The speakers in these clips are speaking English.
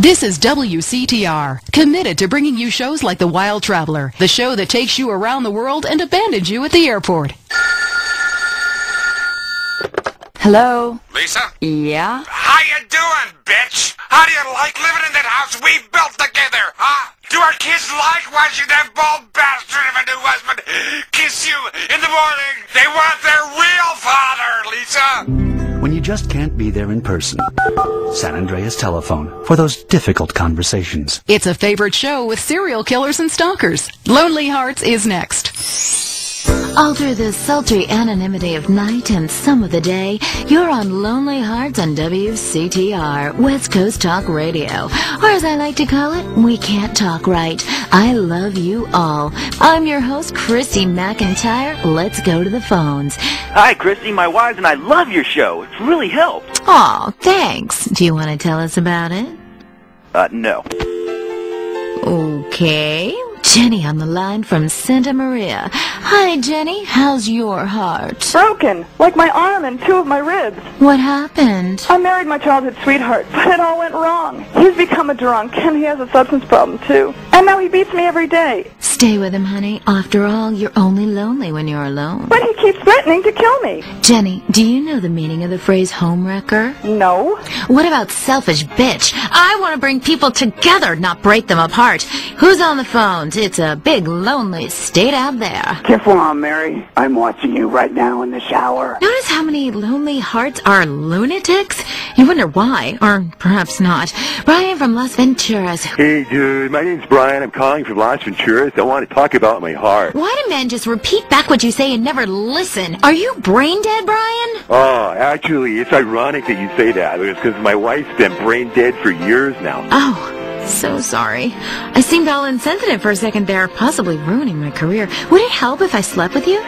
This is WCTR, committed to bringing you shows like The Wild Traveler, the show that takes you around the world and abandons you at the airport. Hello? Lisa? Yeah? How you doing, bitch? How do you like living in that house we built together, huh? Do our kids like watching that bald bastard of a new husband kiss you in the morning? They want their real father, Lisa! When you just can't be there in person, San Andreas Telephone for those difficult conversations. It's a favorite show with serial killers and stalkers. Lonely Hearts is next. Alter the sultry anonymity of night and some of the day. You're on Lonely Hearts on WCTR, West Coast Talk Radio. Or as I like to call it, We Can't Talk Right. I love you all. I'm your host, Christy McIntyre. Let's go to the phones. Hi, Christy. My wife and I love your show. It's really helped. Aw, thanks. Do you want to tell us about it? No. Okay. Jenny on the line from Santa Maria. Hi, Jenny. How's your heart? Broken, like my arm and two of my ribs. What happened? I married my childhood sweetheart, but it all went wrong. He's become a drunk, and he has a substance problem, too. And now he beats me every day. Stay with him, honey. After all, you're only lonely when you're alone. But he keeps threatening to kill me. Jenny, do you know the meaning of the phrase homewrecker? No. What about selfish bitch? I want to bring people together, not break them apart. Who's on the phone? It's a big, lonely state out there. Careful on, Mary. I'm watching you right now in the shower. Notice how many lonely hearts are lunatics? You wonder why, or perhaps not. Brian from Las Venturas. Hey, dude. My name's Brian. I'm calling from Las Venturas. I want to talk about my heart. Why do men just repeat back what you say and never listen? Are you brain dead, Brian? Oh, actually, it's ironic that you say that. It's because my wife's been brain dead for years now. Oh. So sorry. I seemed all insensitive for a second there, possibly ruining my career. Would it help if I slept with you?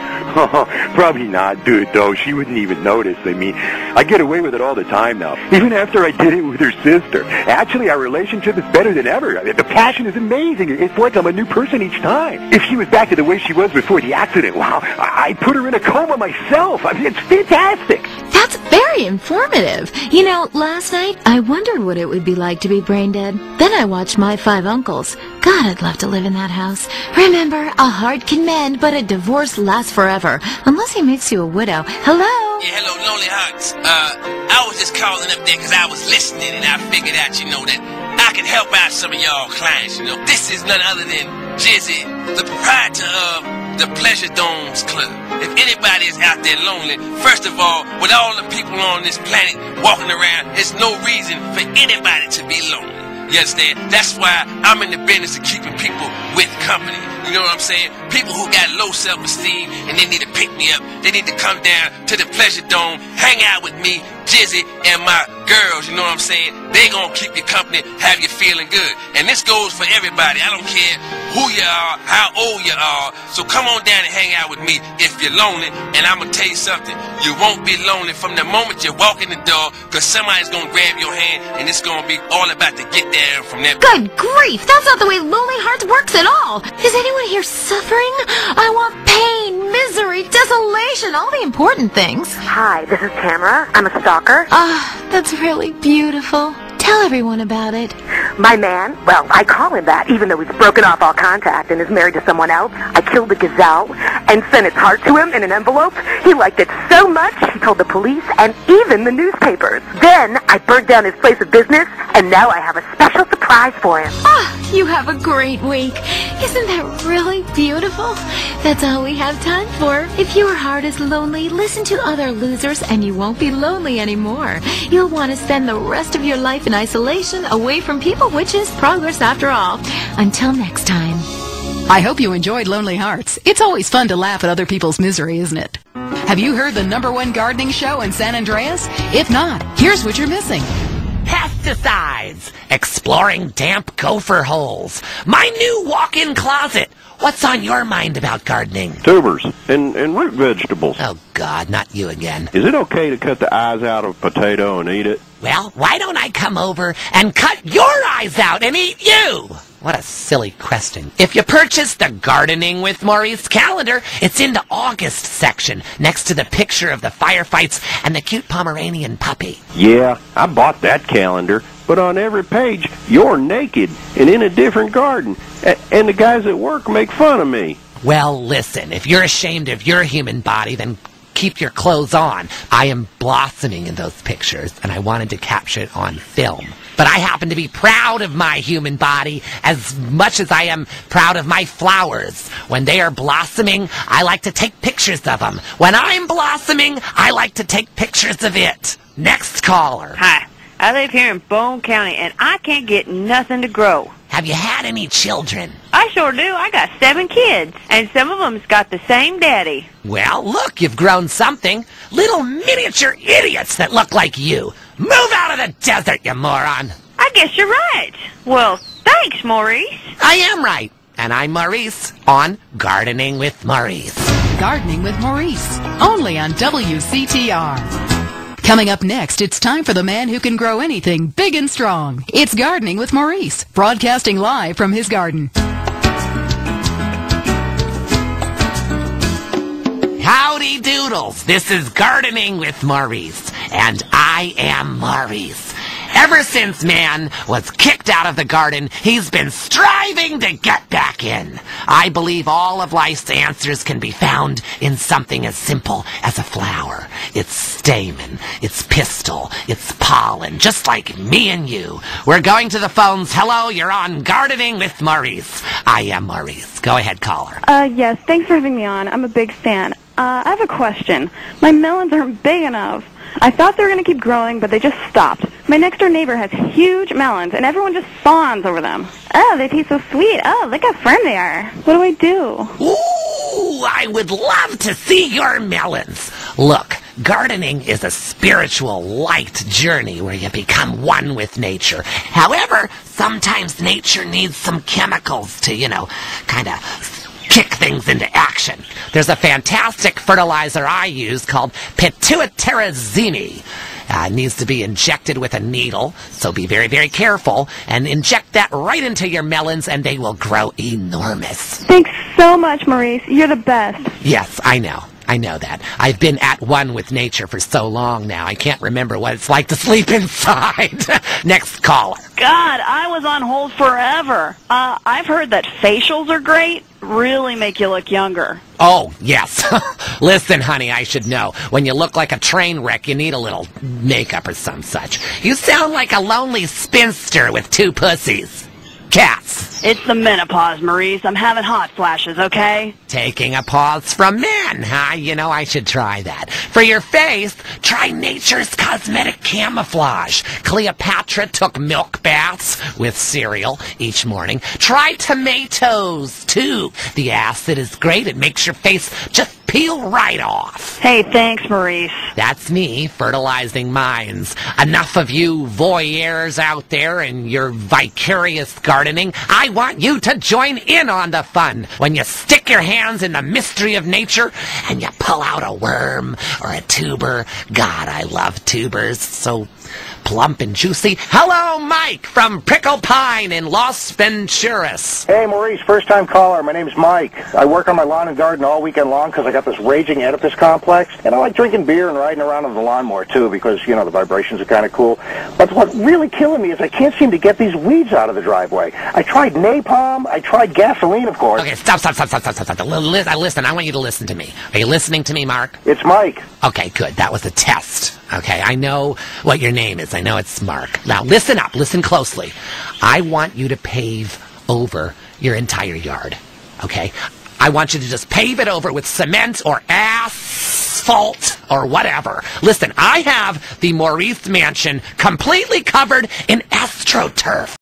Probably not, dude, though. She wouldn't even notice. I mean, I get away with it all the time now, even after I did it with her sister. Actually, our relationship is better than ever. I mean, the passion is amazing. It's like I'm a new person each time. If she was back to the way she was before the accident, wow, I'd put her in a coma myself. I mean, it's fantastic. That's very informative. You know, last night, I wondered what it would be like to be brain dead. Then I watched My Five Uncles. God, I'd love to live in that house. Remember, a heart can mend, but a divorce lasts forever. Unless he makes you a widow. Hello? Yeah, hello, Lonely Hearts. I was just calling up there because I was listening and I figured out, that I can help out some of y'all clients, This is none other than Jizzy, the proprietor of the Pleasure Domes Club. If anybody is out there lonely, first of all, with all the people on this planet walking around, there's no reason for anybody to be lonely. You understand? That's why I'm in the business of keeping people with company. You know what I'm saying? People who got low self-esteem and they need to pick me up. They need to come down to the Pleasure Dome, hang out with me, Jizzy, and my girls. You know what I'm saying? They gonna keep you company, have you feeling good. And this goes for everybody. I don't care who you are, how old you are. So come on down and hang out with me if you're lonely. And I'm gonna tell you something. You won't be lonely from the moment you walk in the door, because somebody's gonna grab your hand and it's gonna be all about to get there from there. Good grief! That's not the way Lonely Hearts works at all! Is anyone here suffering? I want pain, misery, desolation, all the important things. Hi, this is Tamara. I'm a stalker. That's really beautiful. Tell everyone about it. My man, well, I call him that, even though he's broken off all contact and is married to someone else. I killed the gazelle and sent its heart to him in an envelope. He liked it so much, he told the police and even the newspapers. Then I burnt down his place of business, and now I have a special surprise for him. You have a great week. Isn't that really beautiful? That's all we have time for. If your heart is lonely, listen to other losers and you won't be lonely anymore. You'll want to spend the rest of your life in isolation, away from people, which is progress after all. Until next time. I hope you enjoyed Lonely Hearts. It's always fun to laugh at other people's misery, isn't it? Have you heard the #1 gardening show in San Andreas? If not, here's what you're missing. Pesticides, exploring damp gopher holes, my new walk-in closet. What's on your mind about gardening? Tubers and root vegetables. Oh, God, not you again. Is it okay to cut the eyes out of a potato and eat it? Well, why don't I come over and cut your eyes out and eat you? What a silly question. If you purchase the Gardening with Maurice calendar, it's in the August section, next to the picture of the firefights and the cute Pomeranian puppy. Yeah, I bought that calendar, but on every page, you're naked and in a different garden, and the guys at work make fun of me. Well, listen, if you're ashamed of your human body, then keep your clothes on. I am blossoming in those pictures, and I wanted to capture it on film. But I happen to be proud of my human body as much as I am proud of my flowers. When they are blossoming, I like to take pictures of them. When I'm blossoming, I like to take pictures of it. Next caller. Hi, I live here in Bone County, and I can't get nothing to grow. Have you had any children? I sure do. I got 7 kids, and some of them's got the same daddy. Well, look, you've grown something. Little miniature idiots that look like you. Move out of the desert, you moron. I guess you're right. Well, thanks, Maurice. I am right. And I'm Maurice on Gardening with Maurice. Gardening with Maurice, only on WCTR. Coming up next, it's time for the man who can grow anything big and strong. It's Gardening with Maurice, broadcasting live from his garden. Howdy doodles, this is Gardening with Maurice, and I am Maurice. Ever since man was kicked out of the garden, he's been striving to get back in. I believe all of life's answers can be found in something as simple as a flower. Its stamen, its pistil, its pollen, just like me and you. We're going to the phones. Hello, you're on Gardening with Maurice. I am Maurice. Go ahead, caller. Yes, thanks for having me on. I'm a big fan. I have a question. My melons aren't big enough. I thought they were going to keep growing, but they just stopped. My next-door neighbor has huge melons, and everyone just fawns over them. Oh, they taste so sweet. Oh, look how firm they are. What do I do? Ooh, I would love to see your melons. Look, gardening is a spiritual, light journey where you become one with nature. However, sometimes nature needs some chemicals to, kind of kick things into action. There's a fantastic fertilizer I use called pituitarazine. It needs to be injected with a needle, so be very, very careful, and inject that right into your melons, and they will grow enormous. Thanks so much, Maurice. You're the best. Yes, I know. I know that. I've been at one with nature for so long now, I can't remember what it's like to sleep inside. Next caller. God, I was on hold forever. I've heard that facials are great, really make you look younger. Oh, yes. Listen, honey, I should know. When you look like a train wreck, you need a little makeup or some such. You sound like a lonely spinster with 2 pussies. Cats. It's the menopause, Maurice. I'm having hot flashes, okay? Taking a pause from men, huh? I should try that. For your face, try Nature's Cosmetic Camouflage. Cleopatra took milk baths with cereal each morning. Try tomatoes, too. The acid is great. It makes your face just peel right off. Hey, thanks, Maurice. That's me, fertilizing minds. Enough of you voyeurs out there and your vicarious gardening. I want you to join in on the fun. When you stick your hands in the mystery of nature and you pull out a worm or a tuber. God, I love tubers. So plump and juicy. Hello, Mike from Prickle Pine in Los Venturas. Hey, Maurice, first-time caller. My name's Mike. I work on my lawn and garden all weekend long because I got this raging Oedipus complex, and I like drinking beer and riding around on the lawnmower, too, because, the vibrations are kind of cool. But what's really killing me is I can't seem to get these weeds out of the driveway. I tried napalm. I tried gasoline, of course. Okay, stop. Listen, I want you to listen to me. Are you listening to me, Mark? It's Mike. Okay, good. That was a test. Okay, I know what your name is. I know it's Mark. Now, listen up. Listen closely. I want you to pave over your entire yard. Okay? I want you to just pave it over with cement or asphalt or whatever. Listen, I have the Maurice Mansion completely covered in AstroTurf.